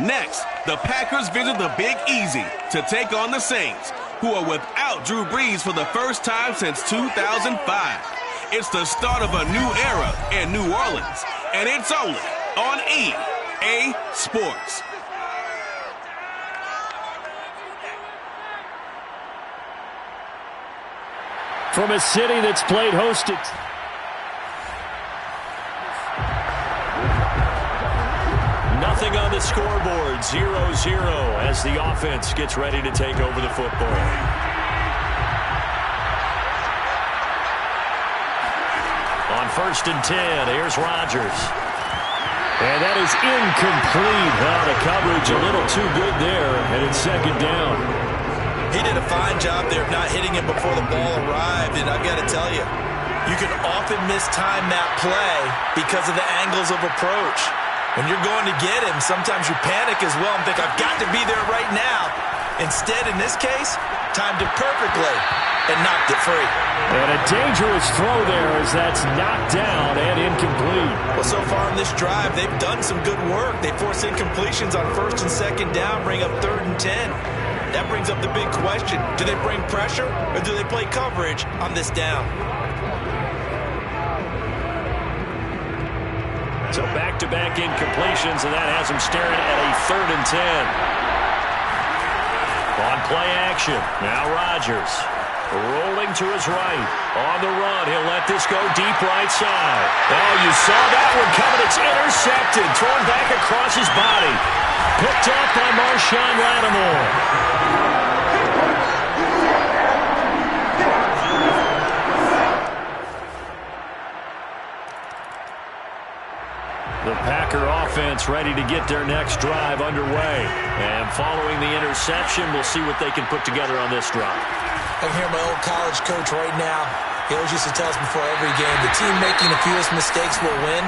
Next, the Packers visit the Big Easy to take on the Saints, who are without Drew Brees for the first time since 2005. It's the start of a new era in New Orleans, and it's only on EA Sports. From a city that's played host to... Nothing on the scoreboard, 0-0 as the offense gets ready to take over the football. On 1st and 10, here's Rodgers. And that is incomplete. The coverage a little too good there, and it's 2nd down. He did a fine job there of not hitting him before the ball arrived, and I've got to tell you, you can often mistime that play because of the angles of approach. When you're going to get him, sometimes you panic as well and think, I've got to be there right now. Instead, in this case, timed it perfectly and knocked it free. And a dangerous throw there as that's knocked down and incomplete. Well, so far in this drive, they've done some good work. They force incompletions on 1st and 2nd down, bring up 3rd and 10. That brings up the big question. Do they bring pressure or do they play coverage on this down? So back-to-back incompletions, and that has him staring at a 3rd and 10. On play action, now Rodgers rolling to his right. On the run, he'll let this go deep right side. Oh, you saw that one coming. It's intercepted, thrown back across his body. Picked up by Marshawn Lattimore. The Packer offense ready to get their next drive underway. And following the interception, we'll see what they can put together on this drive. I can hear my old college coach right now. He always used to tell us before every game, the team making the fewest mistakes will win.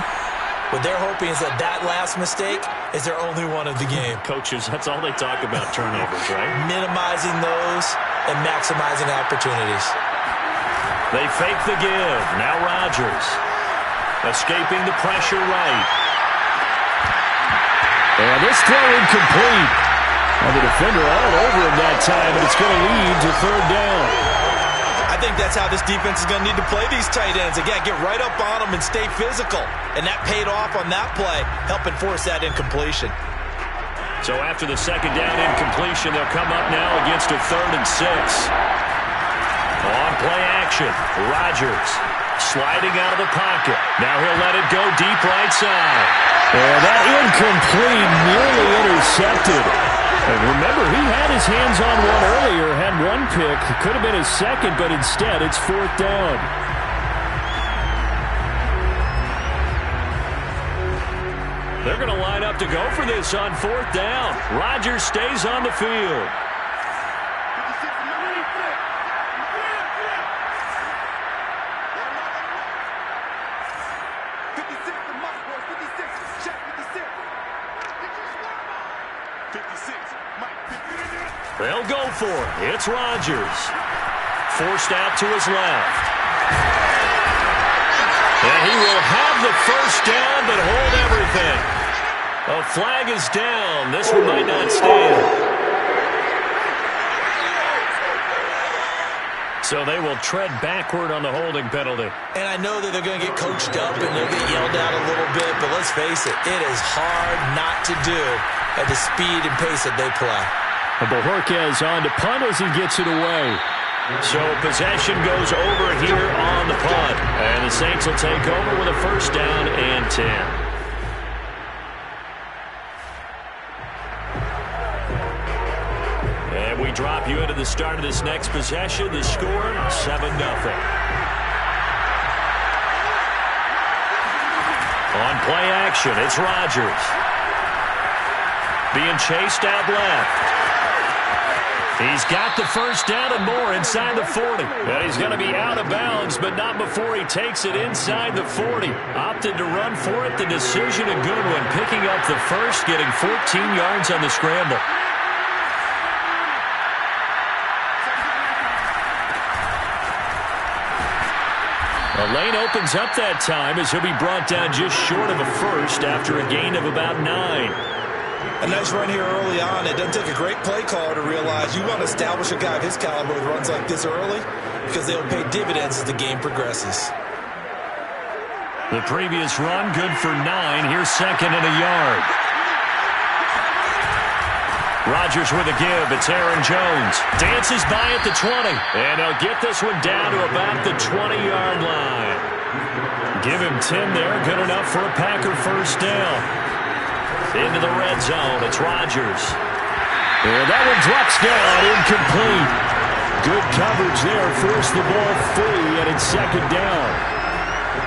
What they're hoping is that last mistake is their only one of the game. Coaches, that's all they talk about, turnovers, right? Minimizing those and maximizing opportunities. They fake the give. Now Rodgers. Escaping the pressure right. And this throw incomplete. And the defender all over him that time, and it's going to lead to 3rd down. I think that's how this defense is going to need to play these tight ends. Again, get right up on them and stay physical. And that paid off on that play, helping force that incompletion. So after the 2nd down incompletion, they'll come up now against a 3rd and 6. On play action, Rodgers sliding out of the pocket. Now he'll let it go deep right side. And that incomplete, nearly intercepted. And remember, he had his hands on one earlier, had one pick. It could have been his 2nd, but instead it's 4th down. They're going to line up to go for this on 4th down. Rodgers stays on the field. They'll go for it. It's Rodgers. Forced out to his left. And he will have the 1st down, but hold everything. A flag is down. This one might not stand. So they will tread backward on the holding penalty. And I know that they're going to get coached up and they'll get yelled at a little bit, but let's face it, it is hard not to do at the speed and pace that they play. Bojorquez on to punt as he gets it away. So possession goes over here on the punt. And the Saints will take over with a 1st down and 10. And we drop you into the start of this next possession. The score, 7-0. On play action, it's Rodgers. Being chased out left. He's got the 1st down and more inside the 40. And he's going to be out of bounds, but not before he takes it inside the 40. Opted to run for it. The decision, a good one. Picking up the 1st, getting 14 yards on the scramble. The lane opens up that time as he'll be brought down just short of a 1st after a gain of about 9. A nice run here early on. It doesn't take a great play caller to realize you want to establish a guy of his caliber with runs like this early because they'll pay dividends as the game progresses. The previous run, good for 9. Here's second and a yard. Rodgers with a give. It's Aaron Jones. Dances by at the 20. And he'll get this one down to about the 20-yard line. Give him 10 there. Good enough for a Packer first down. Into the red zone. It's Rodgers. And that one drops down. Incomplete. Good coverage there. Forced the ball free, and it's second down.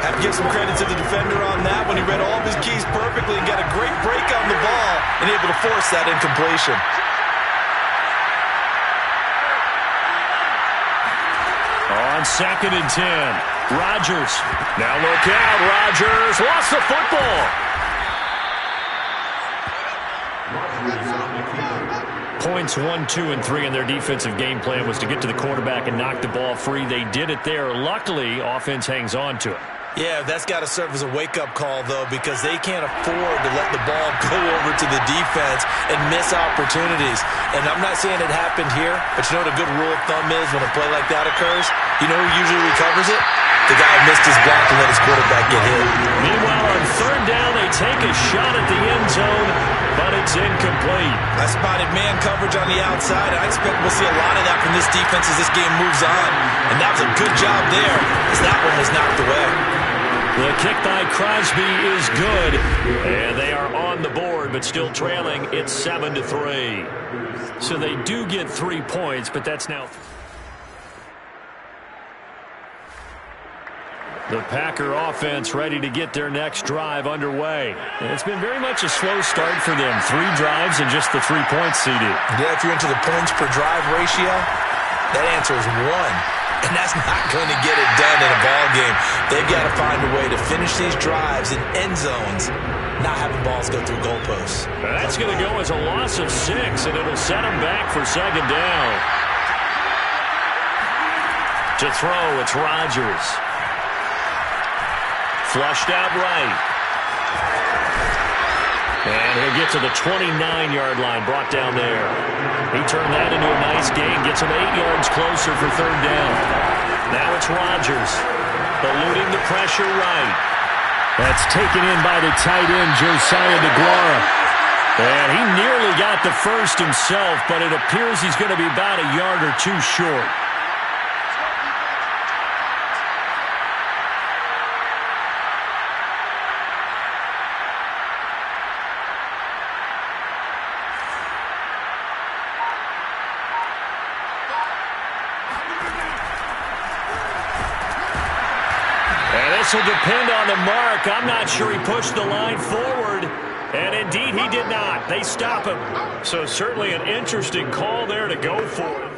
Have to give some credit to the defender on that when he read all of his keys perfectly and got a great break on the ball and able to force that incompletion. On second and 10, Rodgers. Now look out, Rodgers lost the football. Points 1, 2, and 3 in their defensive game plan was to get to the quarterback and knock the ball free. They did it there. Luckily, offense hangs on to it. Yeah, that's got to serve as a wake-up call, though, because they can't afford to let the ball go over to the defense and miss opportunities. And I'm not saying it happened here, but you know what a good rule of thumb is when a play like that occurs? You know who usually recovers it? The guy who missed his block and let his quarterback get hit. Meanwhile, on third down, they take a shot at the end zone, but it's incomplete. I spotted man coverage on the outside. I expect we'll see a lot of that from this defense as this game moves on. And that was a good job there as that one was knocked away. The kick by Crosby is good, and they are on the board, but still trailing. It's 7-3. So they do get 3 points, but that's now... The Packer offense ready to get their next drive underway. And it's been very much a slow start for them. 3 drives and just the 3 points, CD. Yeah, if you're into the points per drive ratio, that answer is 1. And that's not going to get it done in a ball game. They've got to find a way to finish these drives in end zones, not having balls go through goalposts. Now that's going to go as a loss of 6, and it'll set them back for second down. To throw, it's Rodgers. Flushed out right. And he'll get to the 29-yard line, brought down there. He turned that into a nice gain, gets him 8 yards closer for third down. Now it's Rodgers, eluding the pressure right. That's taken in by the tight end, Josiah DeGuara. And he nearly got the first himself, but it appears he's going to be about a yard or 2 short. This will depend on the mark. I'm not sure he pushed the line forward. And indeed, he did not. They stop him. So certainly an interesting call there to go for it.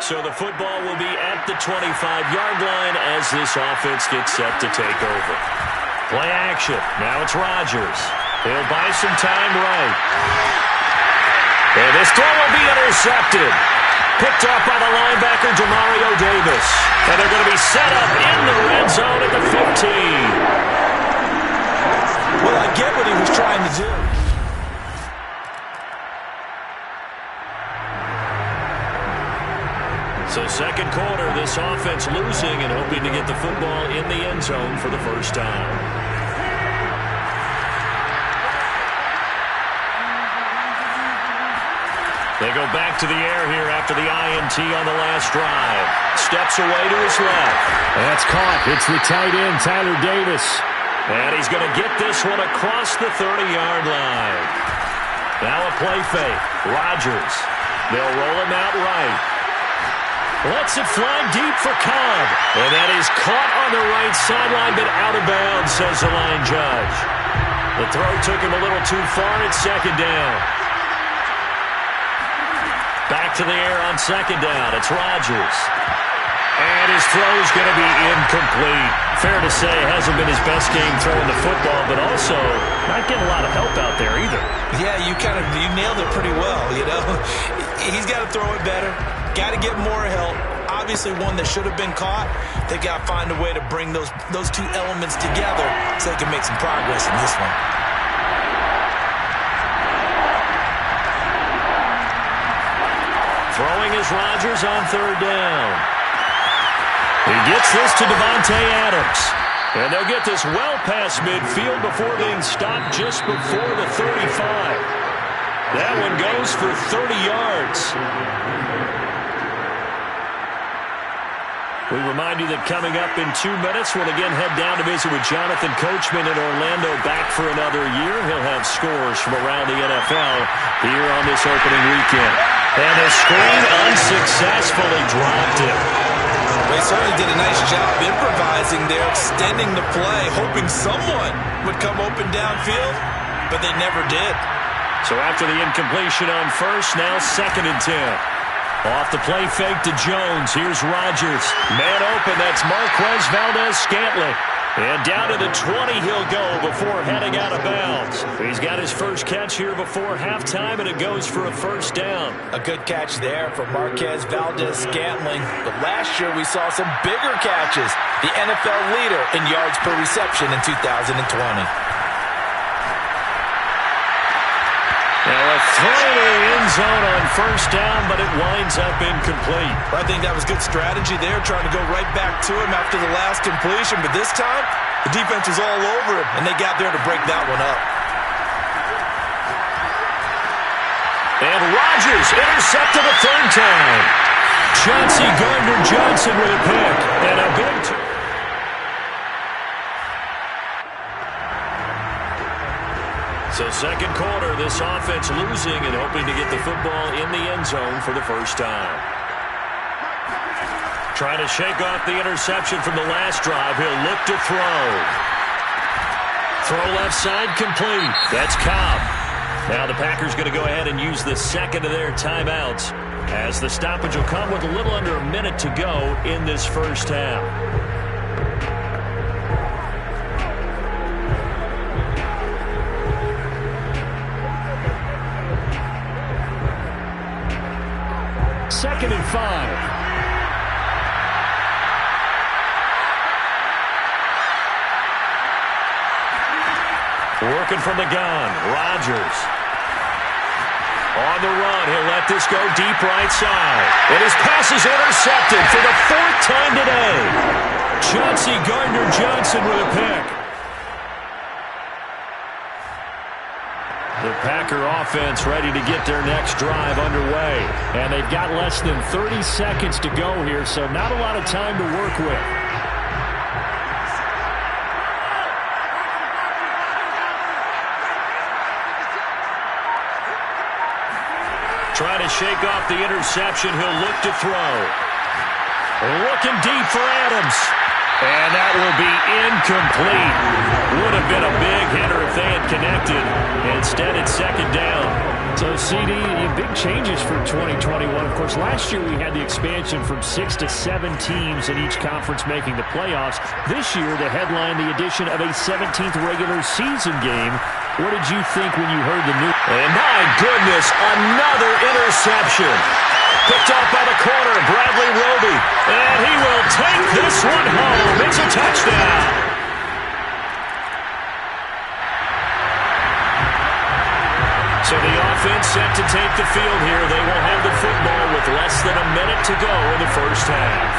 So the football will be at the 25-yard line as this offense gets set to take over. Play action. Now it's Rodgers. He'll buy some time right. And this throw will be intercepted. Picked off by the linebacker, Demario Davis. And they're going to be set up in the red zone at the 15. Well, I get what he was trying to do. So second quarter, this offense losing and hoping to get the football in the end zone for the first time. They go back to the air here after the INT on the last drive. Steps away to his left. That's caught. It's the tight end, Tyler Davis. And he's going to get this one across the 30-yard line. Now a play fake. Rodgers. They'll roll him out right. Lets it fly deep for Cobb. And that is caught on the right sideline, but out of bounds, says the line judge. The throw took him a little too far. It's second down. Back to the air on second down. It's Rodgers. And his throw's going to be incomplete. Fair to say, hasn't been his best game throwing the football, but also not getting a lot of help out there either. Yeah, you nailed it pretty well, you know. He's got to throw it better. Got to get more help. obviously one that should have been caught. They got to find a way to bring those two elements together so they can make some progress in this one. Throwing is Rodgers on third down. He gets this to Davante Adams. And they'll get this well past midfield before being stopped just before the 35. That one goes for 30 yards. We remind you that coming up in 2 minutes, we'll again head down to visit with Jonathan Coachman in Orlando, back for another year. He'll have scores from around the NFL here on this opening weekend. And the screen unsuccessfully dropped it. They certainly did a nice job improvising there, extending the play, hoping someone would come open downfield, but they never did. So after the incompletion on first, now 2nd and 10. Off the play fake to Jones. Here's Rodgers. Man open, that's Marquez Valdes-Scantling. And down to the 20 he'll go before heading out of bounds. He's got his first catch here before halftime, and it goes for a first down. A good catch there for Marquez Valdes-Scantling. But last year we saw some bigger catches. The NFL leader in yards per reception in 2020. Now a throw to the end zone on first down, but it winds up incomplete. I think that was good strategy there, trying to go right back to him after the last completion. But this time, the defense was all over him, and they got there to break that one up. And Rodgers intercepted a third time. Chauncey Gardner-Johnson with a pick. And a big... So second quarter, this offense losing and hoping to get the football in the end zone for the first time. Trying to shake off the interception from the last drive. He'll look to throw. Throw left side complete. That's Cobb. Now the Packers going to go ahead and use the second of their timeouts, as the stoppage will come with a little under a minute to go in this first half. Second and 5. Working from the gun, Rodgers. On the run, he'll let this go deep right side. And his pass is intercepted for the 4th time today. Chauncey Gardner-Johnson with a pick. The Packer offense ready to get their next drive underway. And they've got less than 30 seconds to go here, so not a lot of time to work with. Trying to shake off the interception. He'll look to throw. Looking deep for Adams. And that will be incomplete. Would have been a big hitter if they had connected. Instead, it's second down. So, CD, big changes for 2021. Of course, last year we had the expansion from 6 to 7 teams in each conference making the playoffs. This year, they headline the addition of a 17th regular season game. What did you think when you heard the news? And my goodness, another interception. Picked off by the corner, Bradley Roby. And he will take this one home. It's a touchdown. So the offense set to take the field here. They will have the football with less than a minute to go in the first half.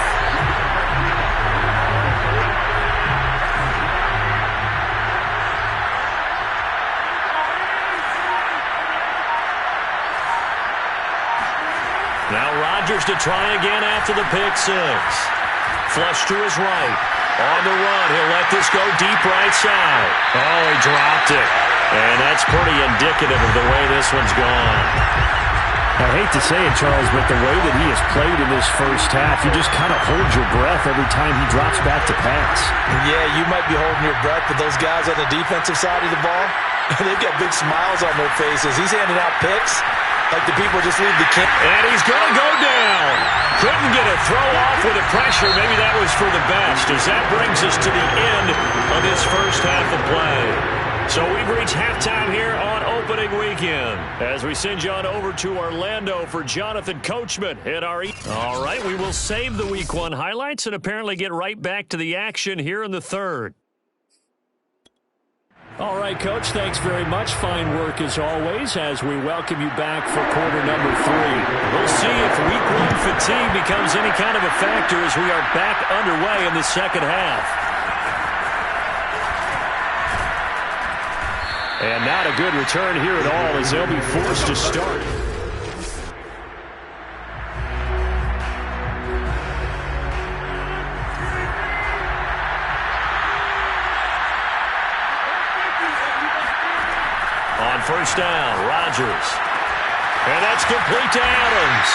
Now Rodgers to try again after the pick six. Flush to his right. On the run, he'll let this go deep right side. Oh, he dropped it. And that's pretty indicative of the way this one's gone. I hate to say it, Charles, but the way that he has played in this first half, you just kind of hold your breath every time he drops back to pass. Yeah, you might be holding your breath, but those guys on the defensive side of the ball, they've got big smiles on their faces. He's handing out picks like the people just leave the camp. And he's going to go down. Couldn't get a throw off with the pressure. Maybe that was for the best, as that brings us to the end of this first half of play. So we've reached halftime here on opening weekend as we send you on over to Orlando for Jonathan Coachman at our... All right, we will save the Week 1 highlights and apparently get right back to the action here in the third. All right, Coach, thanks very much. Fine work as always as we welcome you back for quarter number 3. We'll see if Week 1 fatigue becomes any kind of a factor as we are back underway in the second half. And not a good return here at all as they'll be forced to start. On first down, Rodgers. And that's complete to Adams.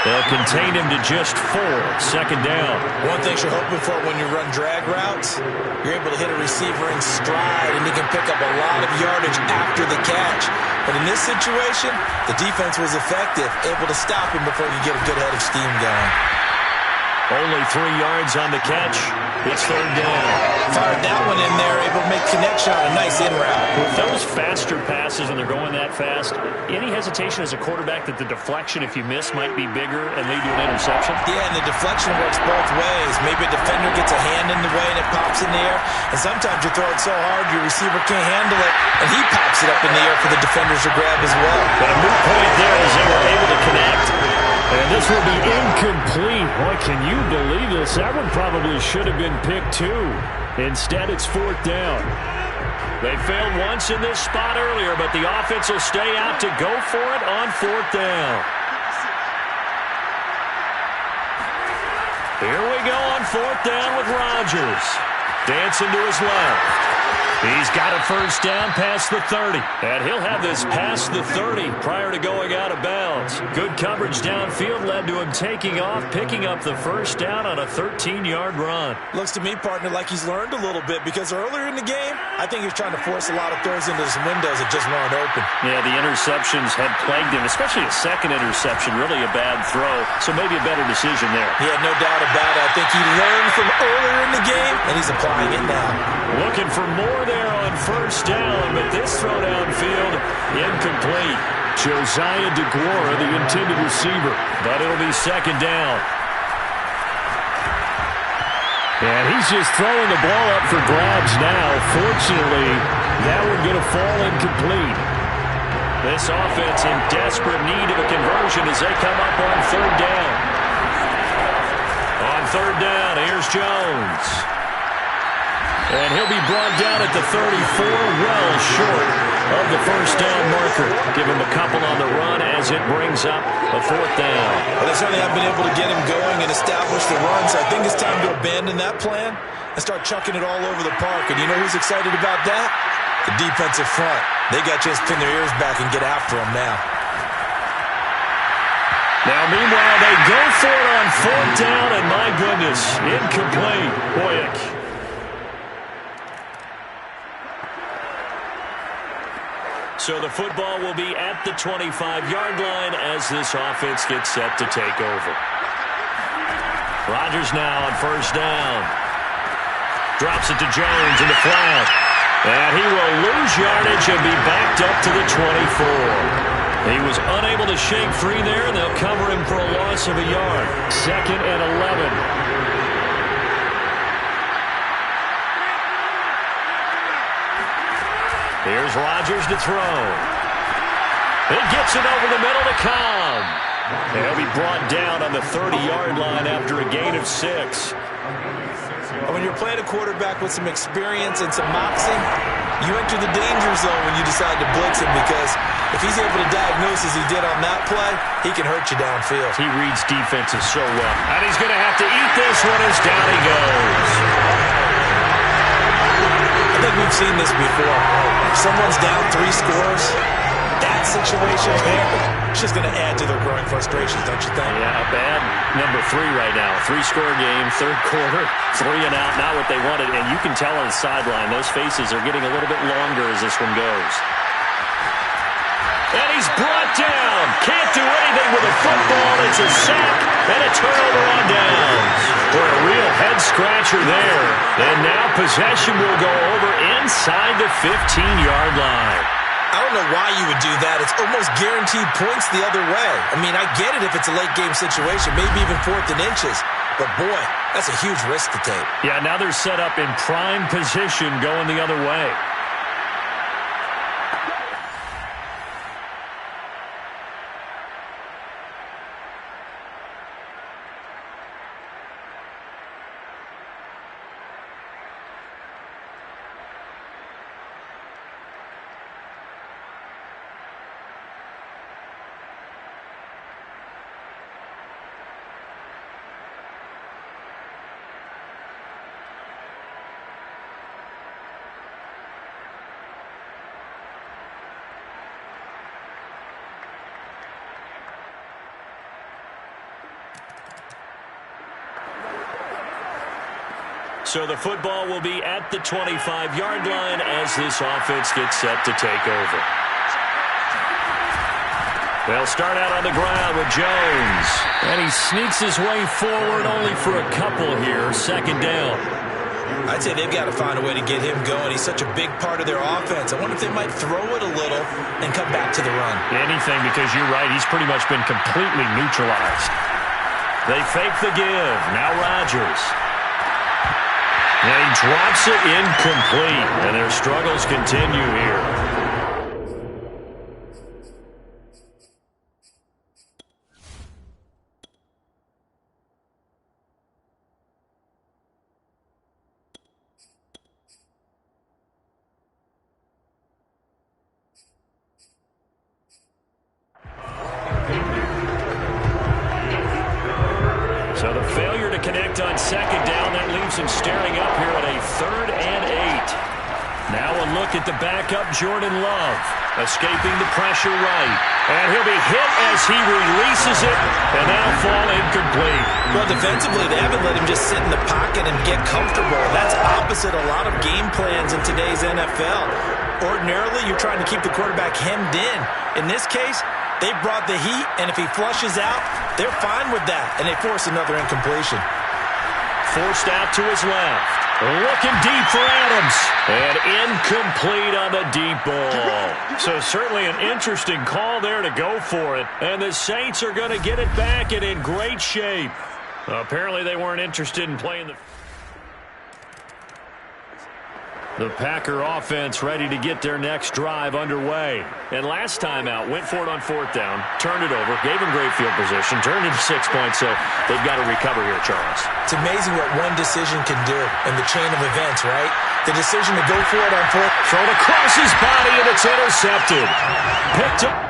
They'll contain him to just 4. Second down. One thing you're hoping for when you run drag routes, you're able to hit a receiver in stride, and he can pick up a lot of yardage after the catch. But in this situation, the defense was effective, able to stop him before you get a good head of steam going. Only 3 yards on the catch. It's third down. Fired that one in there, able to make connection on a nice in route. With those faster passes and they're going that fast, any hesitation as a quarterback that the deflection, if you miss, might be bigger and lead to an interception? Yeah, and the deflection works both ways. Maybe a defender gets a hand in the way and it pops in the air. And sometimes you throw it so hard your receiver can't handle it, and he pops it up in the air for the defenders to grab as well. But a moot point there as they were able to connect. And this will be incomplete. Boy, can you believe this? That one probably should have been picked too. Instead, it's fourth down. They failed once in this spot earlier, but the offense will stay out to go for it on fourth down. Here we go on fourth down with Rodgers. Dancing to his left. He's got a first down past the 30. And he'll have this past the 30 prior to going out of bounds. Good coverage downfield led to him taking off, picking up the first down on a 13-yard run. Looks to me, partner, like he's learned a little bit, because earlier in the game, I think he was trying to force a lot of throws into some windows that just weren't open. Yeah, the interceptions had plagued him, especially a second interception, really a bad throw. So maybe a better decision there. Yeah, no doubt about it. I think he learned from earlier in the game, and he's applying it now. Looking for more there on first down, but this throw downfield, incomplete. Josiah DeGuara, the intended receiver. But it'll be second down. And he's just throwing the ball up for grabs now. Fortunately, that one going to fall incomplete. This offense in desperate need of a conversion as they come up on third down. On third down, here's Jones. And he'll be brought down at the 34, well short of the first down marker. Give him a couple on the run as it brings up a fourth down. Well, they certainly have been able to get him going and establish the run, so I think it's time to abandon that plan and start chucking it all over the park. And you know who's excited about that? The defensive front. They got a chance to pin their ears back and get after him now. Now, meanwhile, they go for it on fourth down, and my goodness, incomplete. Boyek. So the football will be at the 25-yard line as this offense gets set to take over. Rodgers now on first down. Drops it to Jones in the flat. And he will lose yardage and be backed up to the 24. He was unable to shake free there, and they'll cover him for a loss of a yard. Second and 11. Here's Rodgers to throw. He gets it over the middle to Cobb. And he'll be brought down on the 30-yard line after a gain of 6. When you're playing a quarterback with some experience and some moxie, you enter the danger zone when you decide to blitz him, because if he's able to diagnose as he did on that play, he can hurt you downfield. He reads defenses so well. And he's going to have to eat this one as down he goes. I think we've seen this before. If someone's down 3 scores, that situation, it's just going to add to their growing frustrations, don't you think? Yeah, a bad number 3 right now. 3-score game, third quarter, 3 and out, not what they wanted. And you can tell on the sideline, those faces are getting a little bit longer as this one goes. And he's brought down. Can't do anything with a football. It's a sack and a turnover on downs. For a real head-scratcher there. And now possession will go over inside the 15-yard line. I don't know why you would do that. It's almost guaranteed points the other way. I mean, I get it if it's a late-game situation, maybe even 4th and inches. But, boy, that's a huge risk to take. Yeah, now they're set up in prime position going the other way. So the football will be at the 25-yard line as this offense gets set to take over. They'll start out on the ground with Jones. And he sneaks his way forward only for a couple here. 2nd down. I'd say they've got to find a way to get him going. He's such a big part of their offense. I wonder if they might throw it a little and come back to the run. Anything, because you're right. He's pretty much been completely neutralized. They fake the give. Now Rodgers. And he drops it incomplete. And their struggles continue here. So the failure to connect on 2nd down, that leaves him staring up here at a 3rd and 8. Now a look at the backup, Jordan Love, escaping the pressure right. And he'll be hit as he releases it, and that'll fall incomplete. Well, defensively, they haven't let him just sit in the pocket and get comfortable. That's opposite a lot of game plans in today's NFL. Ordinarily, you're trying to keep the quarterback hemmed in. In this case, they brought the heat, and if he flushes out, they're fine with that, and they force another incompletion. Forced out to his left. Looking deep for Adams. And incomplete on the deep ball. So certainly an interesting call there to go for it. And the Saints are going to get it back and in great shape. Apparently they weren't interested in playing the Packer offense ready to get their next drive underway. And last time out, went for it on 4th down, turned it over, gave him great field position, turned into 6 points, so they've got to recover here, Charles. It's amazing what one decision can do in the chain of events, right? The decision to go for it on 4th. Thrown across his body, and it's intercepted. Picked up.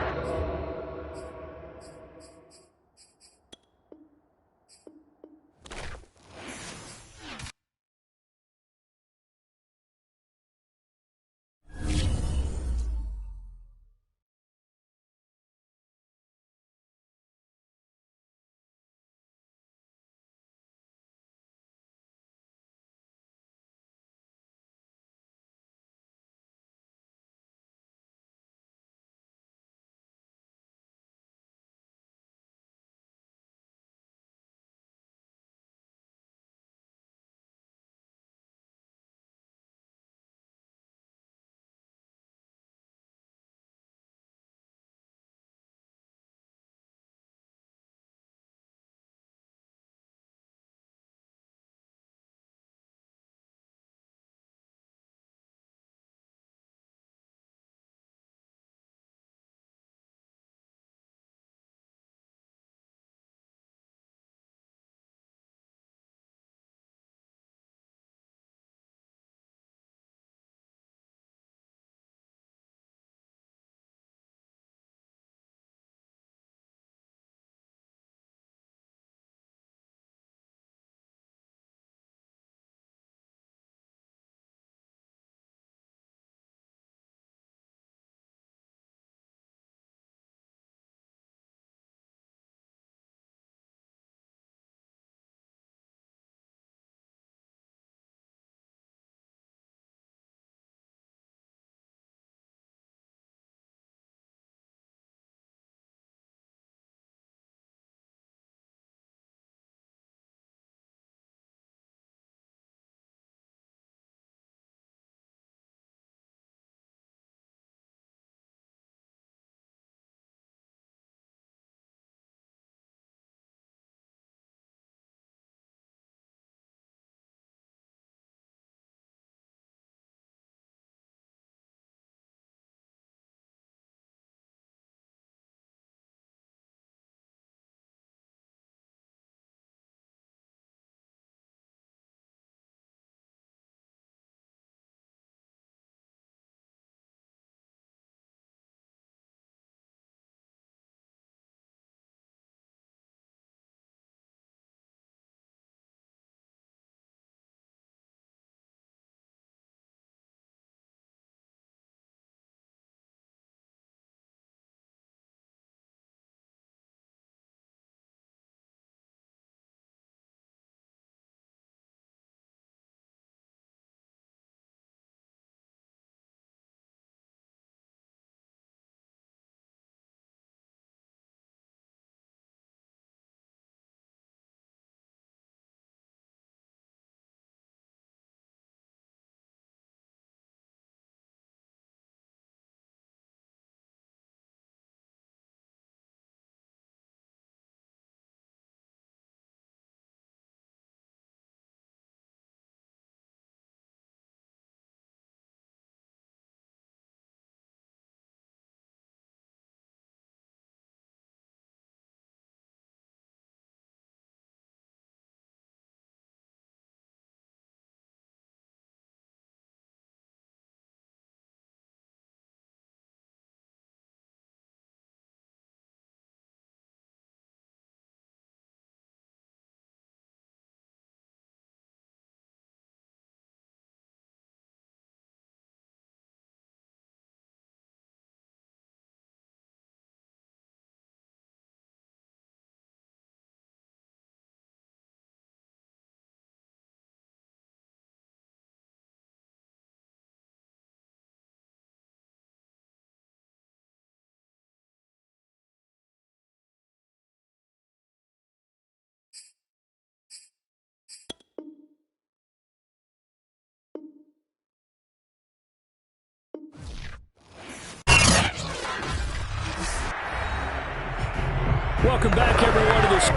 Welcome back, everyone, to this.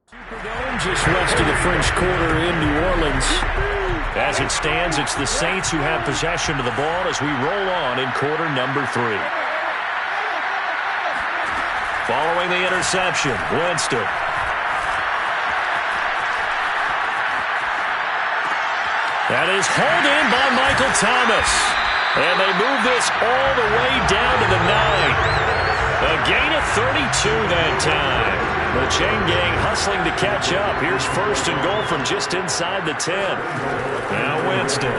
Superdome just west of the French Quarter in New Orleans. As it stands, it's the Saints who have possession of the ball as we roll on in quarter number 3. Following the interception, Winston. That is hauled in by Michael Thomas. And they move this all the way down to the 9. A gain of 32 that time. The chain gang hustling to catch up. Here's first and goal from just inside the 10. Now Winston.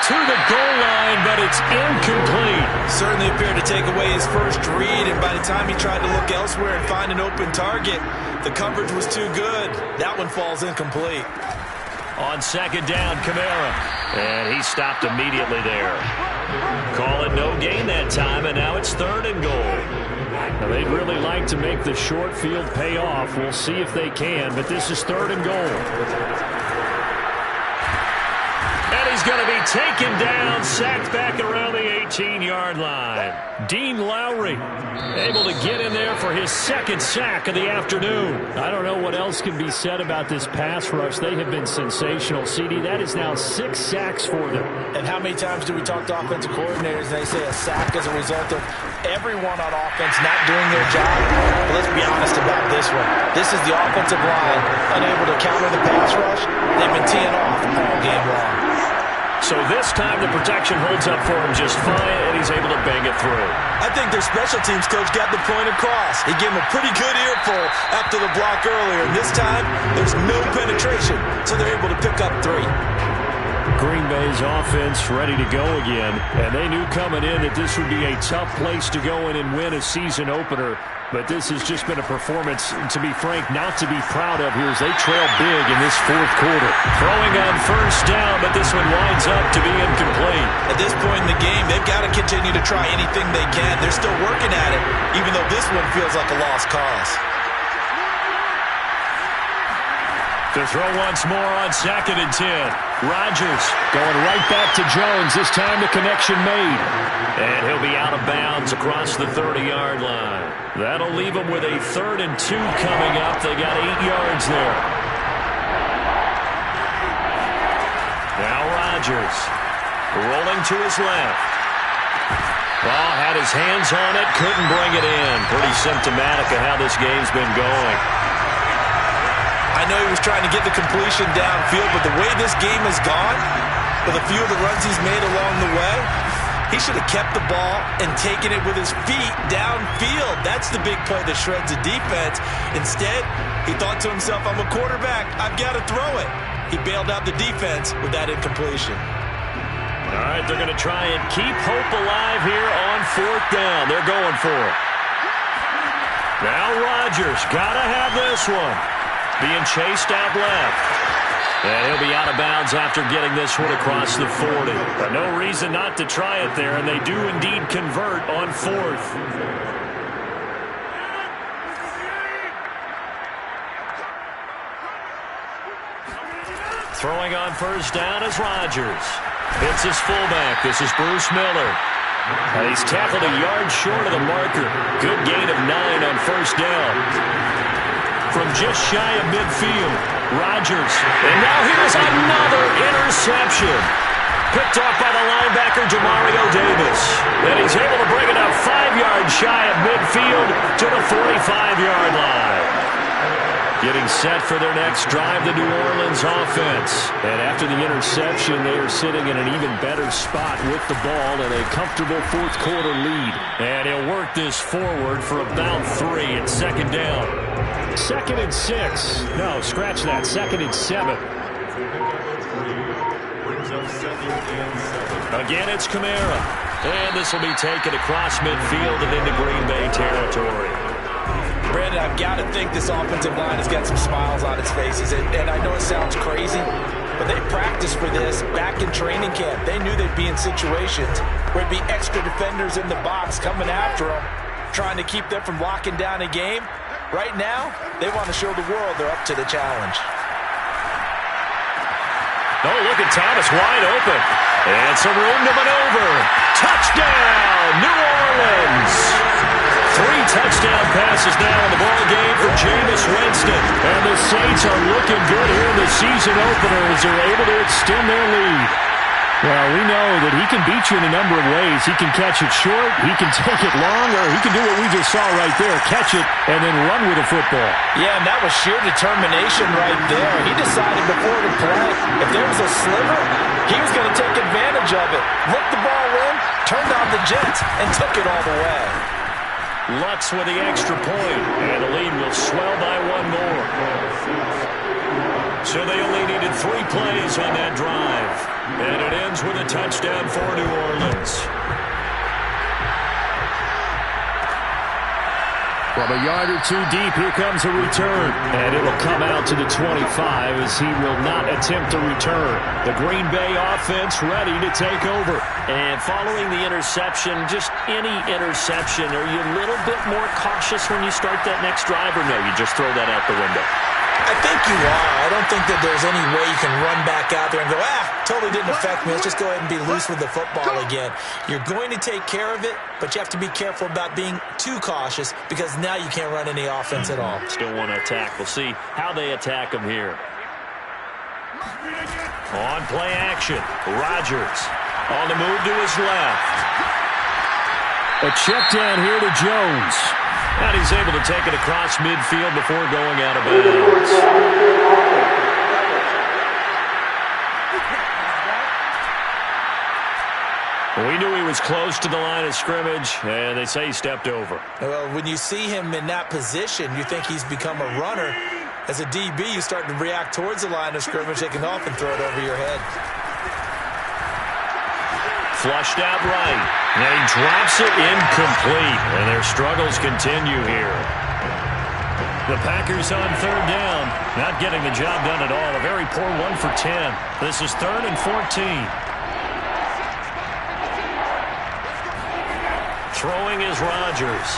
To the goal line, but it's incomplete. Certainly appeared to take away his first read, and by the time he tried to look elsewhere and find an open target, the coverage was too good. That one falls incomplete. On second down, Kamara. And he stopped immediately there. Call it no gain that time, and now it's third and goal. Now they'd really like to make the short field pay off. We'll see if they can, but this is third and goal. And he's going to be taken down, sacked back around the 18-yard line. Dean Lowry able to get in there for his second sack of the afternoon. I don't know what else can be said about this pass rush. They have been sensational, CD. That is now 6 sacks for them. And how many times do we talk to offensive coordinators and they say a sack as a result of everyone on offense not doing their job? But let's be honest about this one. This is the offensive line unable to counter the pass rush. They've been teeing off all game long. So this time the protection holds up for him just fine, and he's able to bang it through. I think their special teams coach got the point across. He gave him a pretty good earful after the block earlier. And this time, there's no penetration, so they're able to pick up 3. Green Bay's offense ready to go again, and they knew coming in that this would be a tough place to go in and win a season opener. But this has just been a performance, to be frank, not to be proud of here as they trail big in this fourth quarter. Throwing on first down, but this one winds up to be incomplete. At this point in the game, they've got to continue to try anything they can. They're still working at it, even though this one feels like a lost cause. To throw once more on second and 10. Rodgers going right back to Jones. This time the connection made. And he'll be out of bounds across the 30-yard line. That'll leave him with a 3rd and 2 coming up. They got 8 yards there. Now Rodgers rolling to his left. Well, had his hands on it, couldn't bring it in. Pretty symptomatic of how this game's been going. I know he was trying to get the completion downfield, but the way this game has gone, with a few of the runs he's made along the way, he should have kept the ball and taken it with his feet downfield. That's the big play that shreds the defense. Instead, he thought to himself, I'm a quarterback, I've got to throw it. He bailed out the defense with that incompletion. All right, they're going to try and keep hope alive here on 4th down. They're going for it. Now Rodgers, got to have this one. Being chased out left. And he'll be out of bounds after getting this one across the 40. But no reason not to try it there, and they do indeed convert on 4th. Throwing on first down is Rodgers. Hits his fullback. This is Bruce Miller. And he's tackled a yard short of the marker. Good gain of 9 on first down. From just shy of midfield, Rodgers. And now here's another interception. Picked off by the linebacker, Demario Davis. And he's able to bring it up 5 yards shy of midfield to the 45-yard line. Getting set for their next drive, the New Orleans offense. And after the interception, they are sitting in an even better spot with the ball in a comfortable fourth quarter lead. And he'll work this forward for about 3 at second down. 2nd and 6. No, scratch that. 2nd and 7. Again, it's Kamara. And this will be taken across midfield and into Green Bay territory. Brandon, I've got to think this offensive line has got some smiles on its faces. And I know it sounds crazy, but but they practiced for this back in training camp. They knew they'd be in situations where there'd be extra defenders in the box coming after them, trying to keep them from locking down a game. Right now, they want to show the world they're up to the challenge. Oh, look at Thomas wide open. And some room to maneuver. Touchdown, New Orleans. 3 touchdown passes now in the ball game for Jameis Winston. And the Saints are looking good here in the season opener as they're able to extend their lead. Well, we know that he can beat you in a number of ways. He can catch it short, he can take it long, or he can do what we just saw right there, catch it and then run with the football. Yeah, and that was sheer determination right there. He decided before the play, if there was a sliver, he was going to take advantage of it. Looked the ball in, turned on the Jets, and took it all the way. Lutz with the extra point, and the lead will swell by 1 more. So they only needed 3 plays on that drive. And it ends with a touchdown for New Orleans. From a yard or 2 deep, here comes a return. And it'll come out to the 25 as he will not attempt to return. The Green Bay offense ready to take over. And following the interception, just any interception, are you a little bit more cautious when you start that next drive, or no, you just throw that out the window? I think you are. I don't think that there's any way you can run back out there and go, totally didn't affect me. Let's just go ahead and be loose with the football again. You're going to take care of it, but you have to be careful about being too cautious because now you can't run any offense at all. Still want to attack. We'll see how they attack him here. On play action, Rodgers on the move to his left. A check down here to Jones. And he's able to take it across midfield before going out of bounds. We knew he was close to the line of scrimmage, and they say he stepped over. Well, when you see him in that position, you think he's become a runner. As a DB, you start to react towards the line of scrimmage, they can often throw it over your head. Flushed out right, and he drops it incomplete, and their struggles continue here. The Packers on 3rd down, not getting the job done at all. A very poor 1 for 10. This is 3rd and 14. Throwing is Rodgers.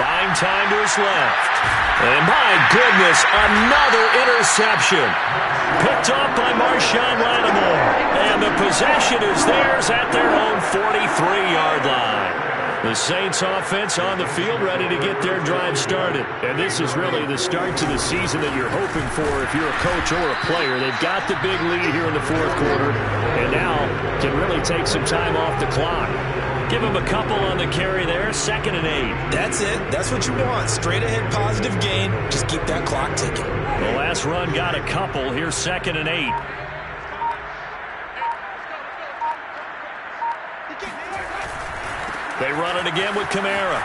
Buying time to his left. And my goodness, another interception. Picked off by Marshawn Lattimore. And the possession is theirs at their own 43-yard line. The Saints offense on the field ready to get their drive started. And this is really the start to the season that you're hoping for if you're a coach or a player. They've got the big lead here in the 4th quarter and now can really take some time off the clock. Give him a couple on the carry there, 2nd and 8. That's it. That's what you want. Straight ahead positive gain. Just keep that clock ticking. The last run got a couple. Here's 2nd and 8. They run it again with Kamara.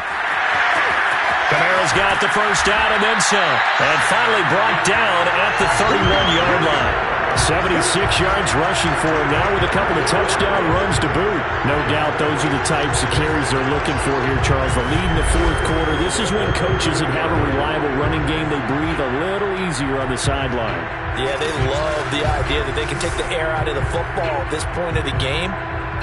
Kamara's got the first down and then some. And finally brought down at the 31-yard line. 76 yards rushing for him now with a couple of touchdown runs to boot. No doubt those are the types of carries they're looking for here, Charles. The lead in the 4th quarter. This is when coaches that have a reliable running game, they breathe a little easier on the sideline. Yeah, they love the idea that they can take the air out of the football at this point of the game.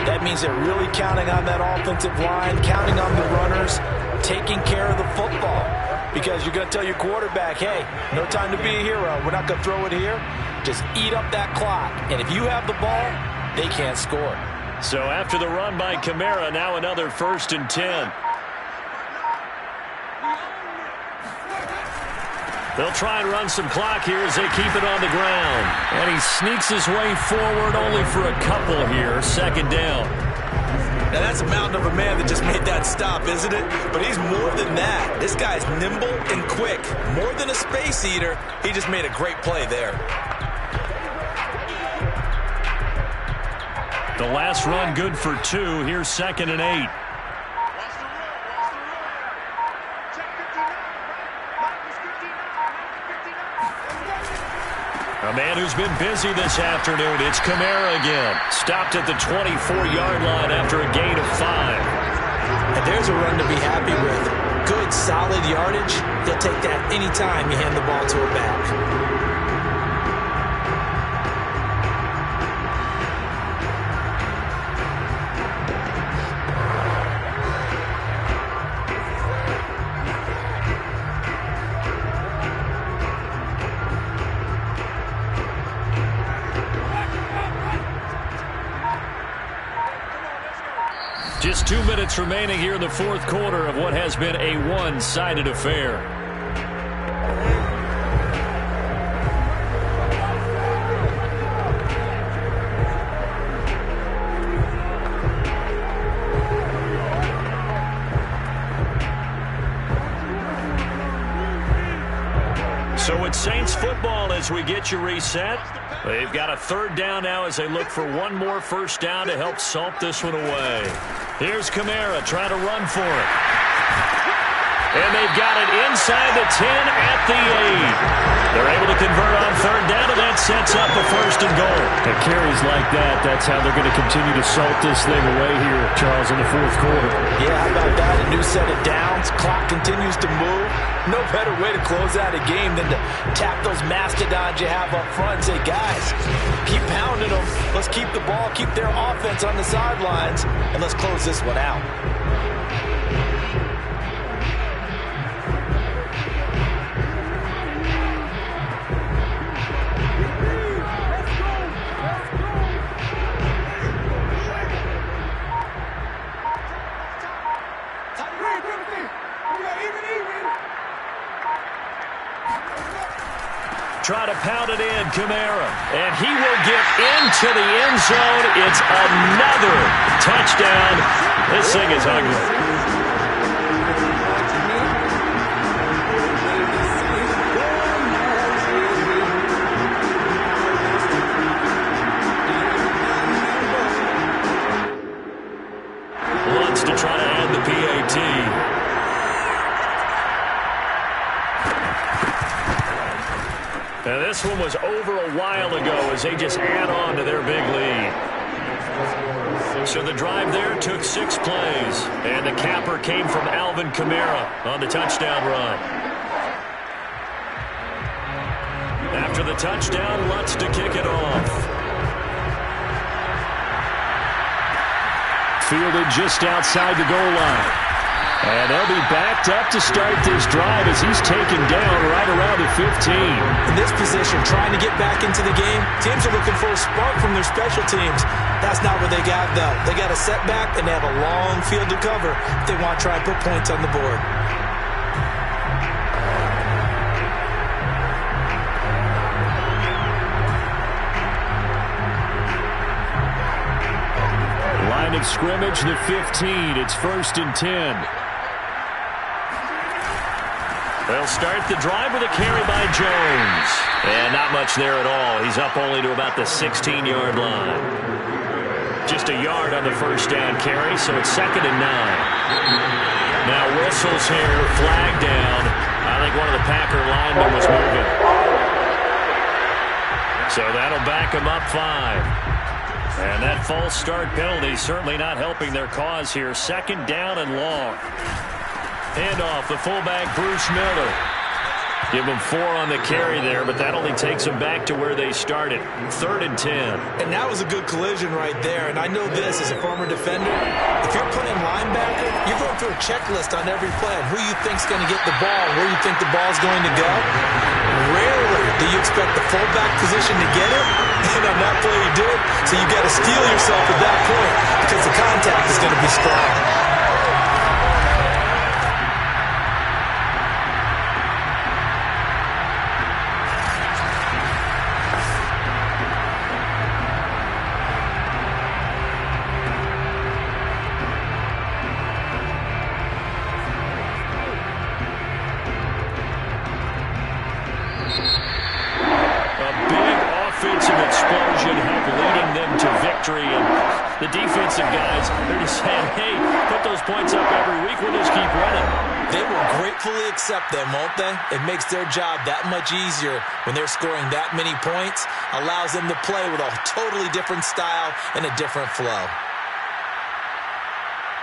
That means they're really counting on that offensive line, counting on the runners, taking care of the football. Because you're going to tell your quarterback, hey, no time to be a hero. We're not going to throw it here. Just eat up that clock. And if you have the ball, they can't score. So after the run by Kamara, now another 1st and 10. They'll try and run some clock here as they keep it on the ground. And he sneaks his way forward only for a couple here. 2nd down. Now, that's a mountain of a man that just made that stop, isn't it? But he's more than that. This guy's nimble and quick. More than a space eater, he just made a great play there. The last run good for 2. Here's 2nd and 8. A man who's been busy this afternoon. It's Kamara again. Stopped at the 24-yard line after a gain of 5. And there's a run to be happy with. Good, solid yardage. He'll take that anytime you hand the ball to a back. minutes remaining here in the fourth quarter of what has been a one-sided affair. So it's Saints football as we get you reset. They've got a third down now as they look for one more first down to help salt this one away. Here's Kamara trying to run for it. And they've got it inside the 10 at the 8. They're able to convert on third down, and that sets up a first and goal. And carries like that, that's how they're going to continue to salt this thing away here, Charles, in the fourth quarter. Yeah, how about that? A new set of downs. Clock continues to move. No better way to close out a game than to tap those mastodons you have up front and say, guys, keep pounding them. Let's keep the ball, keep their offense on the sidelines, and let's close this one out. Try to pound it in, Kamara. And he will get into the end zone. It's another touchdown. This thing is ugly. Wants to try to add the PAT. Now, this one was over a while ago as they just add on to their big lead. So the drive there took 6 plays, and the capper came from Alvin Kamara on the touchdown run. After the touchdown, Lutz to kick it off. Fielded just outside the goal line. And they'll be backed up to start this drive as he's taken down right around the 15. In this position, trying to get back into the game, teams are looking for a spark from their special teams. That's not what they got, though. They got a setback, and they have a long field to cover if they want to try and put points on the board. Line of scrimmage, the 15. It's 1st and 10. They'll start the drive with a carry by Jones. And not much there at all. He's up only to about the 16-yard line. Just a yard on the first down carry, so it's 2nd and 9. Now whistles here, flag down. I think one of the Packer linemen was moving. So that'll back him up 5. And that false start penalty certainly not helping their cause here. 2nd down and long. Handoff, the fullback, Bruce Miller. Give them 4 on the carry there, but that only takes them back to where they started. 3rd and 10. And that was a good collision right there. And I know this as a former defender. If you're playing linebacker, you're going through a checklist on every play on who you think's going to get the ball, where you think the ball's going to go. Rarely do you expect the fullback position to get it. And on that play you did. So you got to steel yourself at that point because the contact is going to be strong. The defensive guys, they're just saying, hey, put those points up every week. We'll just keep running. They will gratefully accept them, won't they? It makes their job that much easier when they're scoring that many points. Allows them to play with a totally different style and a different flow.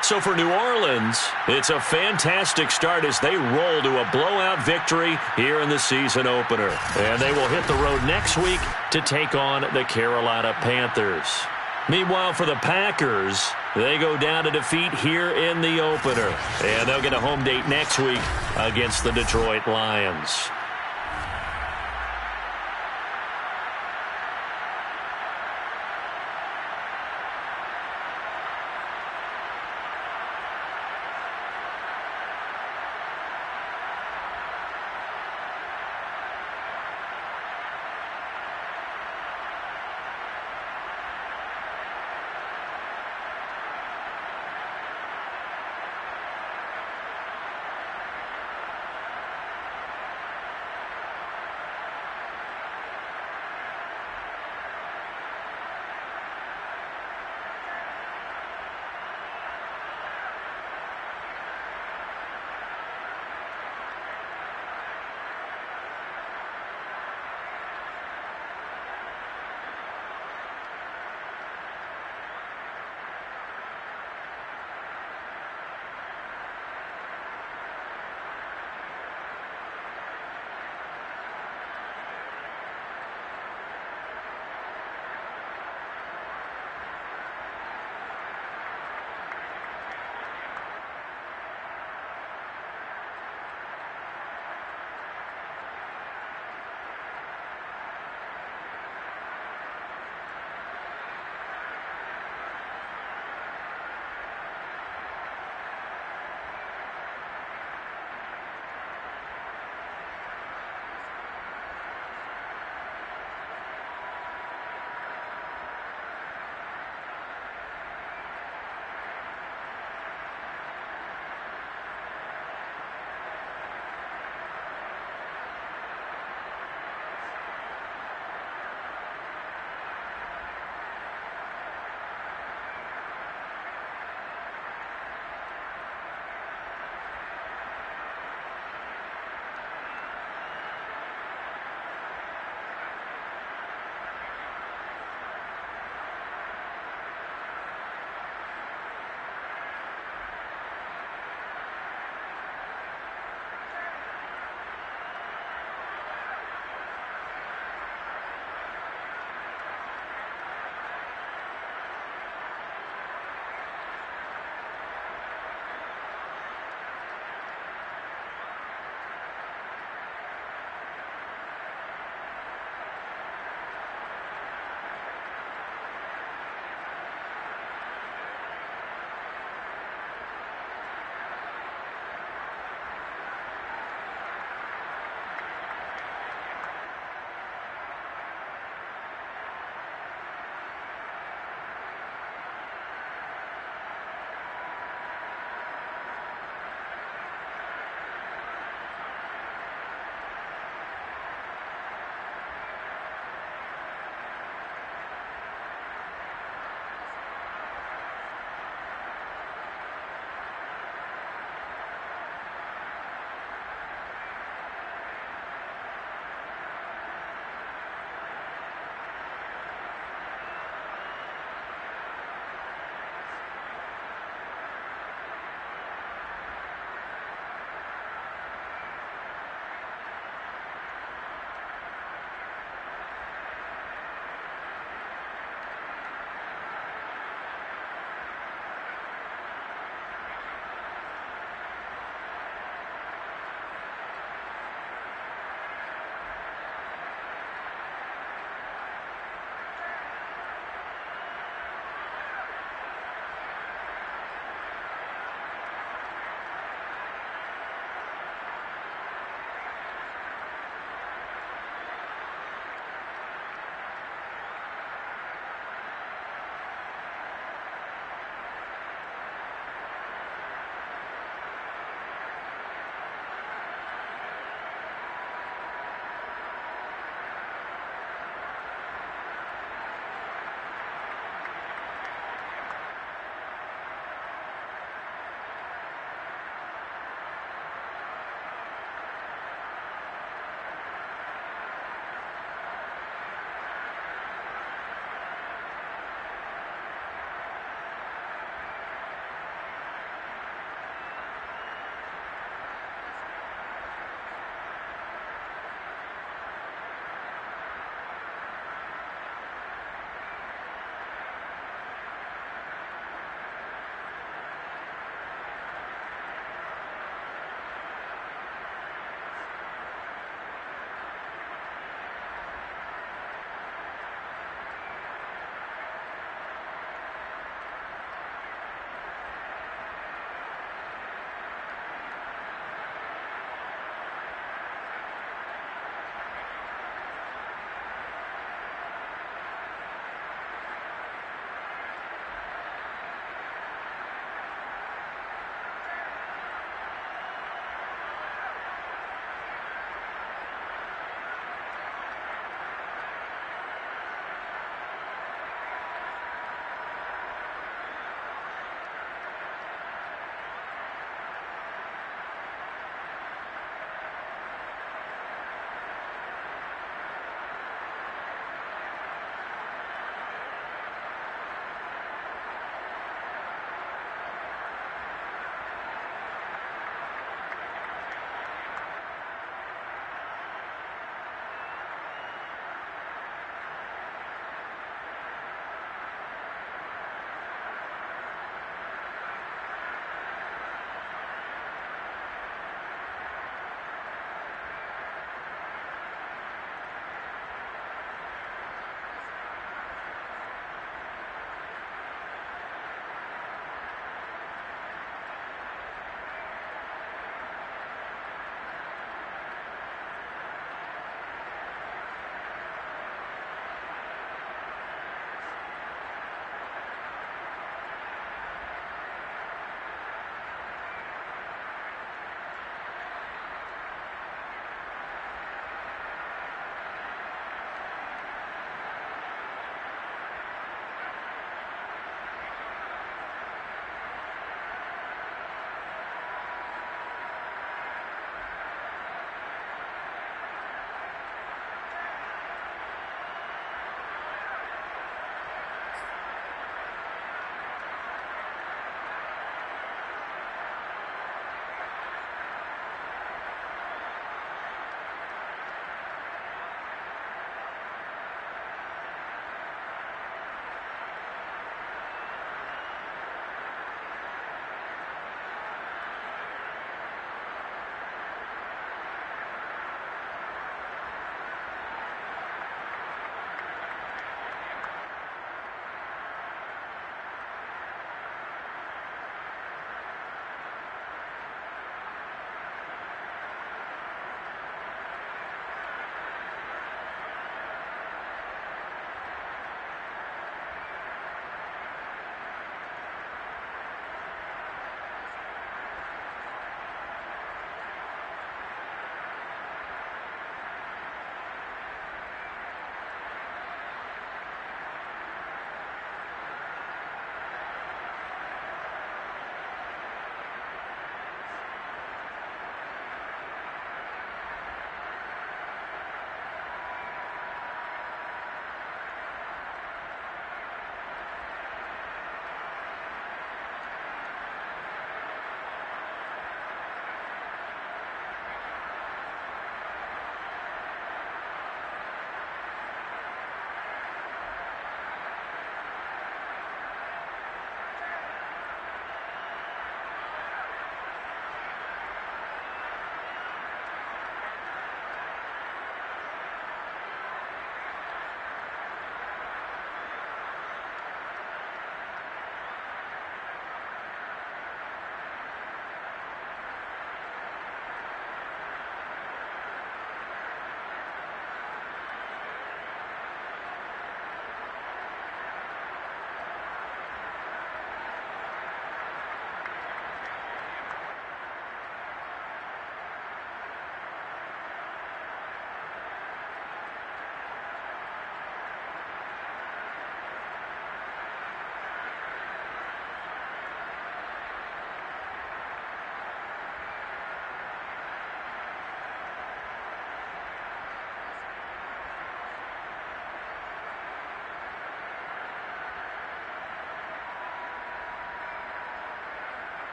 So for New Orleans, it's a fantastic start as they roll to a blowout victory here in the season opener. And they will hit the road next week to take on the Carolina Panthers. Meanwhile, for the Packers, they go down to defeat here in the opener. And they'll get a home date next week against the Detroit Lions.